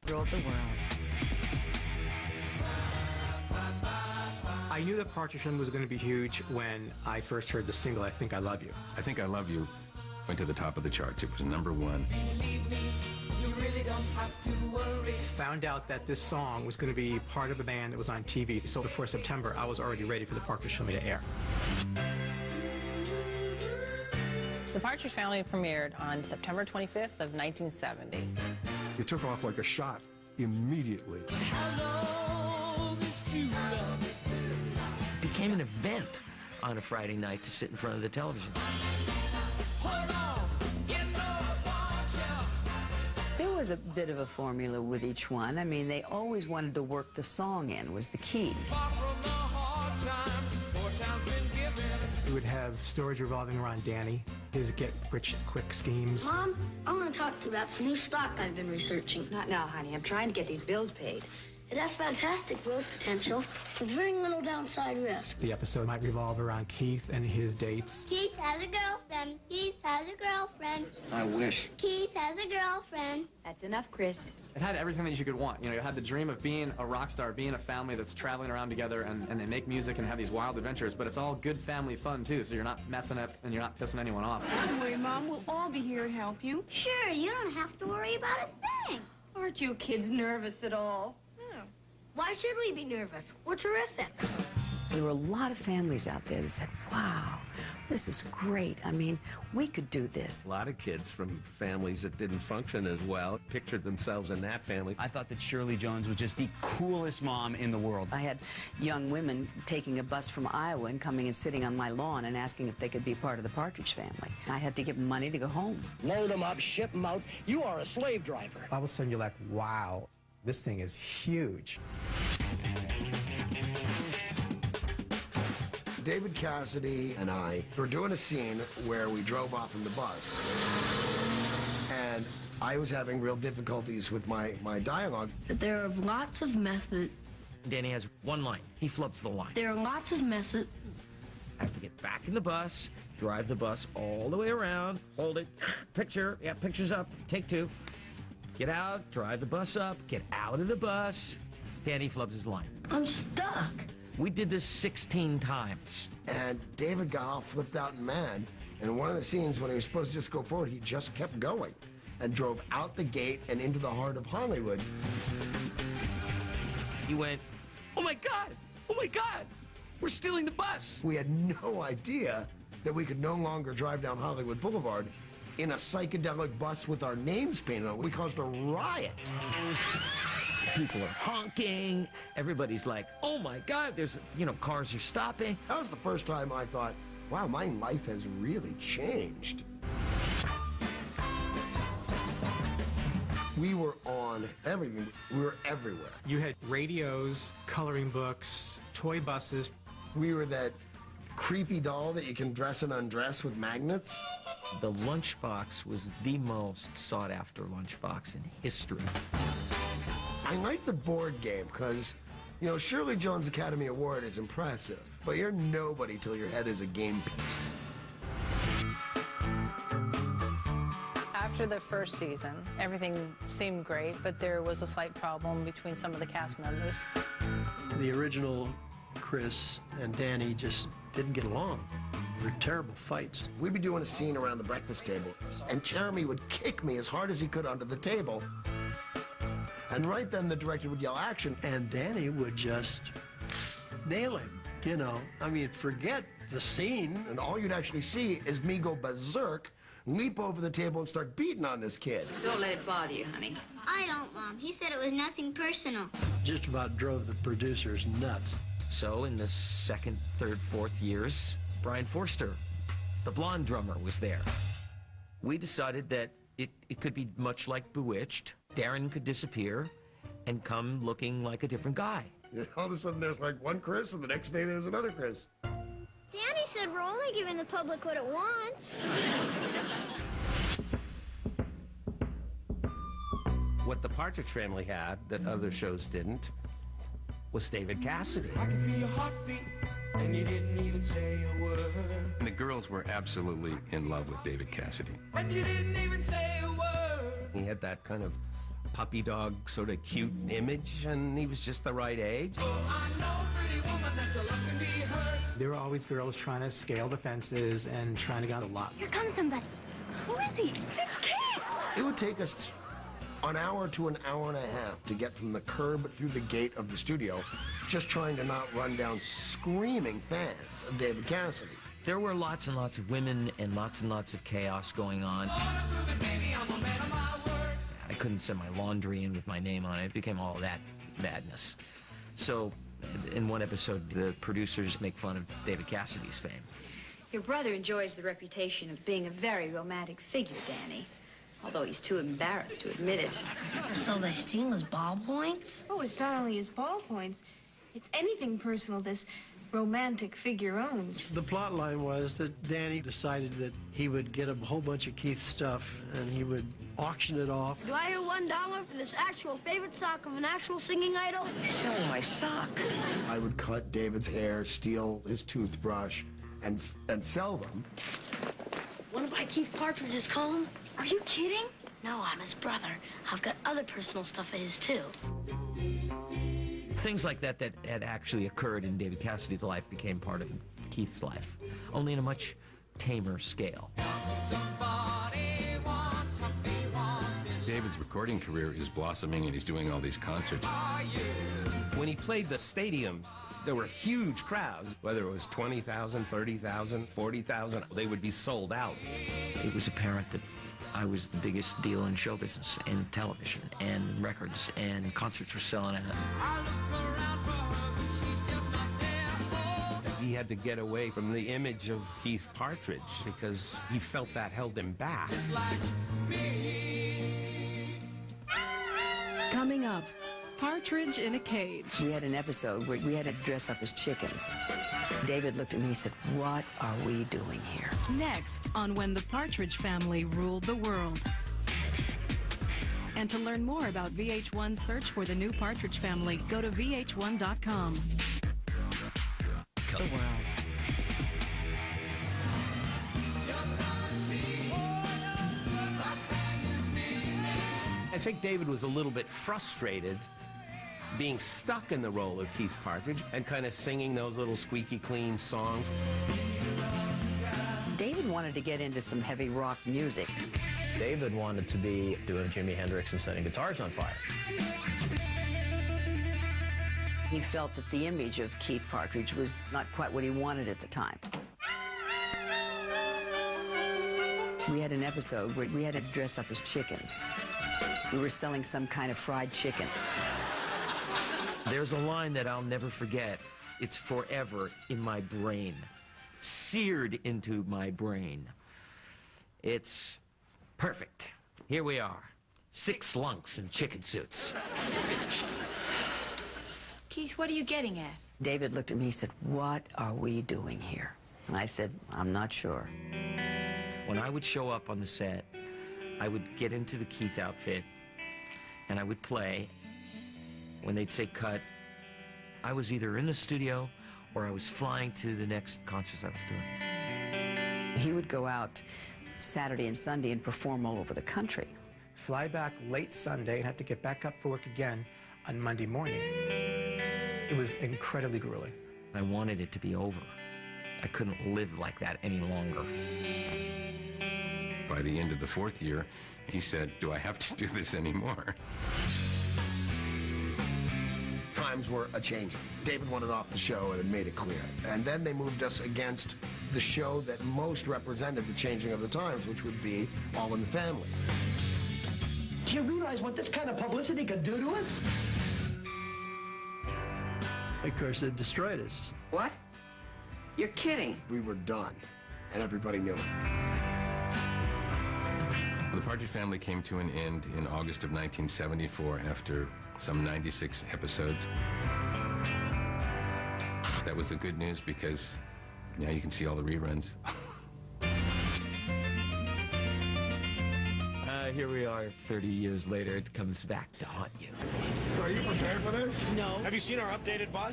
ruled the world. I knew that Partridge was going to be huge when I first heard the single, I Think I Love You. I Think I Love You went to the top of the charts. It was #1. You really don't have to worry. Found out that this song was going to be part of a band that was on TV, so before September, I was already ready for the Partridge Family to air. The Partridge Family premiered on September 25th of 1970. It took off like a shot immediately. It became an event on a Friday night to sit in front of the television. There was a bit of a formula with each one. I mean, they always wanted to work the song in, was the key. We would have stories revolving around Danny, his get-rich-quick schemes. Mom, I want to talk to you about some new stock I've been researching. Not now, honey. I'm trying to get these bills paid. It has fantastic growth potential with very little downside risk. The episode might revolve around Keith and his dates. Keith has a girlfriend. Keith has a girlfriend. I wish. Keith has a girlfriend. That's enough, Chris. It had everything that you could want. You know, you had the dream of being a rock star, being a family that's traveling around together, and they make music and have these wild adventures, but it's all good family fun, too, so you're not messing up and you're not pissing anyone off. Don't worry, Mom. We'll all be here to help you. Sure, you don't have to worry about a thing. Aren't you kids nervous at all? Why should we be nervous? We're terrific. There were a lot of families out there that said, wow, this is great. I mean, we could do this. A lot of kids from families that didn't function as well pictured themselves in that family. I thought that Shirley Jones was just the coolest mom in the world. I had young women taking a bus from Iowa and coming and sitting on my lawn and asking if they could be part of the Partridge Family. I had to give them money to go home. Load them up, ship them out. You are a slave driver. All of a sudden, you're like, wow, this thing is huge. David Cassidy and I were doing a scene where we drove off in the bus, and I was having real difficulties with my dialogue. There are lots of methods. Danny has one line. He flubs the line. There are lots of methods. I have to get back in the bus, drive the bus all the way around, hold it, picture, yeah, picture's up, take two. Get out, drive the bus up, get out of the bus. Danny flubs his line. I'm stuck. We did this 16 times. And David got all flipped out and mad. And in one of the scenes, when he was supposed to just go forward, he just kept going and drove out the gate and into the heart of Hollywood. He went, oh my God, we're stealing the bus. We had no idea that we could no longer drive down Hollywood Boulevard in a psychedelic bus with our names painted on it. We caused a riot. People are honking. Everybody's like, oh my God, there's, cars are stopping. That was the first time I thought, wow, my life has really changed. We were on everything. We were everywhere. You had radios, coloring books, toy buses. We were that creepy doll that you can dress and undress with magnets. The lunchbox was the most sought-after lunchbox in history. I like the board game because, Shirley Jones Academy Award is impressive, but you're nobody till your head is a game piece. After the first season, everything seemed great, but there was a slight problem between some of the cast members. The original Chris and Danny just didn't get along. They were terrible fights. We'd be doing a scene around the breakfast table, and Jeremy would kick me as hard as he could onto the table. And right then, the director would yell, action. And Danny would just nail him, I mean, forget the scene. And all you'd actually see is me go berserk, leap over the table, and start beating on this kid. Don't let it bother you, honey. I don't, Mom. He said it was nothing personal. Just about drove the producers nuts. So in the second, third, fourth years, Brian Forster, the blonde drummer, was there. We decided that it could be much like Bewitched. Darren could disappear and come looking like a different guy. All of a sudden, there's like one Chris, and the next day there's another Chris. Danny said we're only giving the public what it wants. What the Partridge Family had that other shows didn't was David Cassidy. I can feel your heartbeat, and you didn't even say a word. And the girls were absolutely in love with David Cassidy. And you didn't even say a word. He had that kind of puppy dog sort of cute image, and he was just the right age. There were always girls trying to scale the fences and trying to get on the lot. Here comes somebody. Who is he? It's Keith! It would take us an hour to an hour and a half to get from the curb through the gate of the studio, just trying to not run down screaming fans of David Cassidy. There were lots and lots of women and lots of chaos going on. I couldn't send my laundry in with my name on it. It became all that madness. So, in one episode, the producers make fun of David Cassidy's fame. Your brother enjoys the reputation of being a very romantic figure, Danny. Although he's too embarrassed to admit it. So they steal his ballpoints? Oh, it's not only his ballpoints. It's anything personal this romantic figure owns. The plot line was that Danny decided that he would get a whole bunch of Keith's stuff and he would auction it off. Do I hear $1 for this actual favorite sock of an actual singing idol? Selling my sock. I would cut David's hair, steal his toothbrush, and sell them. Want to buy Keith Partridge's comb? Are you kidding? No, I'm his brother. I've got other personal stuff of his, too. Things like that that had actually occurred in David Cassidy's life became part of Keith's life, only in a much tamer scale. David's recording career is blossoming, and he's doing all these concerts. When he played the stadiums, there were huge crowds, whether it was 20,000, 30,000, 40,000, they would be sold out. It was apparent that I was the biggest deal in show business, and television, and records, and concerts were selling out. He had to get away from the image of Keith Partridge because he felt that held him back. Coming up, Partridge in a Cage. We had an episode where we had to dress up as chickens. David looked at me and said, "What are we doing here?" Next on When the Partridge Family Ruled the World. And to learn more about VH1's search for the new Partridge Family, go to vh1.com. The world. I think David was a little bit frustrated being stuck in the role of Keith Partridge and kind of singing those little squeaky clean songs. David wanted to get into some heavy rock music. David wanted to be doing Jimi Hendrix and setting guitars on fire. He felt that the image of Keith Partridge was not quite what he wanted at the time. We had an episode where we had to dress up as chickens. We were selling some kind of fried chicken. There's a line that I'll never forget. It's forever in my brain, seared into my brain. It's perfect. Here we are, 6 lunks in chicken suits. Keith, what are you getting at? David looked at me and said, "What are we doing here?" And I said, "I'm not sure." When I would show up on the set, I would get into the Keith outfit, and I would play. When they'd say cut, I was either in the studio or I was flying to the next concerts I was doing. He would go out Saturday and Sunday and perform all over the country. Fly back late Sunday and have to get back up for work again on Monday morning. It was incredibly grueling. I wanted it to be over. I couldn't live like that any longer. By the end of the 4th year, he said, "Do I have to do this anymore?" Times were a-changing. David wanted off the show and had made it clear. And then they moved us against the show that most represented the changing of the times, which would be All in the Family. Do you realize what this kind of publicity could do to us? Of course, it destroyed us. What? You're kidding. We were done, and everybody knew it. The Partridge Family came to an end in August of 1974 after some 96 episodes. That was the good news because now you can see all the reruns. Here we are 30 years later. It comes back to haunt you. So are you prepared for this? No. Have you seen our updated bus?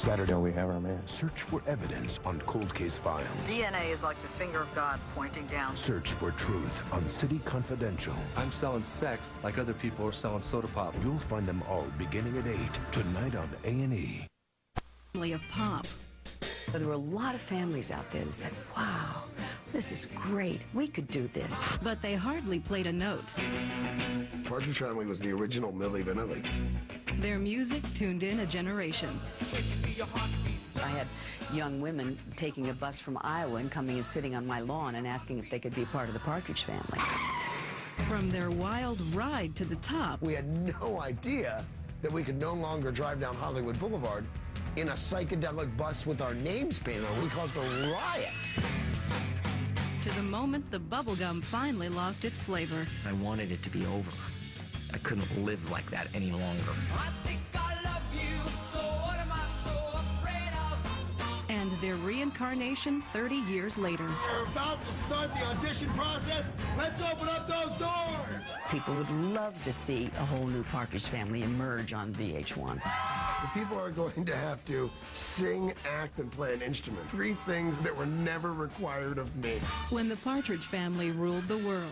Saturday, we have our man. Search for evidence on Cold Case Files. DNA is like the finger of God pointing down. Search for truth on City Confidential. I'm selling sex like other people are selling soda pop. You'll find them all beginning at 8 tonight on A&E. Family of pop. There were a lot of families out there that said, wow, this is great. We could do this. But they hardly played a note. Partridge Family was the original Milli Vanilli. Their music tuned in a generation. I had young women taking a bus from Iowa and coming and sitting on my lawn and asking if they could be part of the Partridge Family. From their wild ride to the top. We had no idea that we could no longer drive down Hollywood Boulevard in a psychedelic bus with our names painted on. We caused a riot. To the moment the bubblegum finally lost its flavor. I wanted it to be over. I couldn't live like that any longer. I think I love you, so what am I so afraid of? And their reincarnation 30 years later. We're about to start the audition process. Let's open up those doors. People would love to see a whole new Partridge Family emerge on VH1. The people are going to have to sing, act, and play an instrument. 3 things that were never required of me. When the Partridge Family ruled the world.